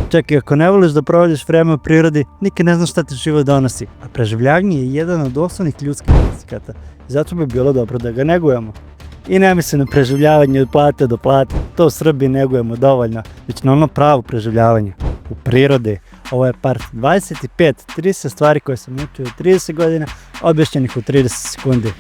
Čak i ako ne voliš da provodiš vreme u prirodi, nikad ne znaš šta ti život donosi, a preživljavanje je jedan od osnovnih ljudskih instinkata. Zato bi bilo dobro da ga negujemo. I ne mislim na preživljavanje od plate do plate, to u Srbiji negujemo dovoljno, već na ono pravo preživljavanje u prirodi. Ovo je part 25, 30 stvari koje sam učio u 30 godina, objašnjenih u 30 sekundi.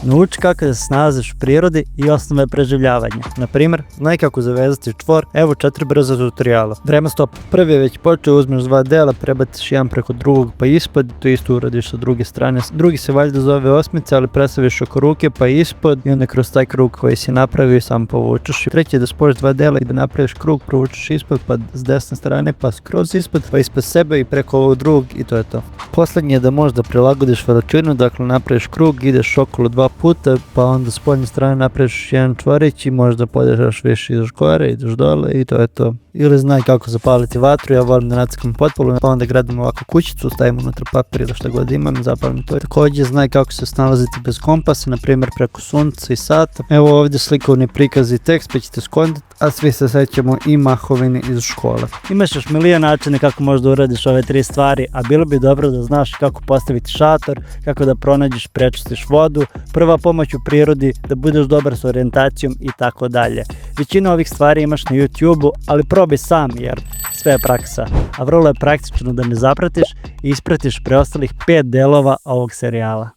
Nauči kako da se snalaziš u prirodi i osnove preživljavanja. Na primjer, znaj kako zavezati čvor, evo 4 brza tutoriala. Vreme stop. Prvi je već počeo, uzmeš 2 dela, prebaciš jedan preko drugog pa ispod, to isto uradiš sa druge strane. Drugi se valjda zove osmica, ali predstaviš oko ruke pa ispod i onda kroz taj krug koji si napravio sam povučeš. Treći je da spojiš 2 dela i da napraviš krug, provučeš ispod pa s desne strane pa skroz ispod, pa ispod sebe i preko ovog drugog i to je to. Poslednji je da možeš da prilagodiš veličinu, dakle napraviš krug, ideš okolo 2 puta, pa onda s poljne strane napraviš jedan čvorić i možda podržaš više, ideš gore, ideš dole i to je to. Ili znaj kako zapaliti vatru, ja volim da nackam potpalu, pa onda gradim ovako kućicu, stavim unutra papir ili šta god imam, zapalim to. Također znaj kako se snalaziti bez kompasa, na primjer preko sunca i sata. Evo ovdje slikovni prikaz i tekst, pa ćete skonditi, a svi se sećamo i mahovini iz škole. Imaš još milion načina kako možda uradiš ove 3 stvari, a bilo bi dobro da znaš kako postaviti šator, kako da pronađeš, prečistiš vodu, prva pomoć u prirodi, da budeš dobar s orijentacijom i tako dalje. Većinu ovih stvari imaš na YouTube-u, ali probaj sam jer sve je praksa. A vrlo je praktično da me zapratiš i ispratiš preostalih 5 delova ovog serijala.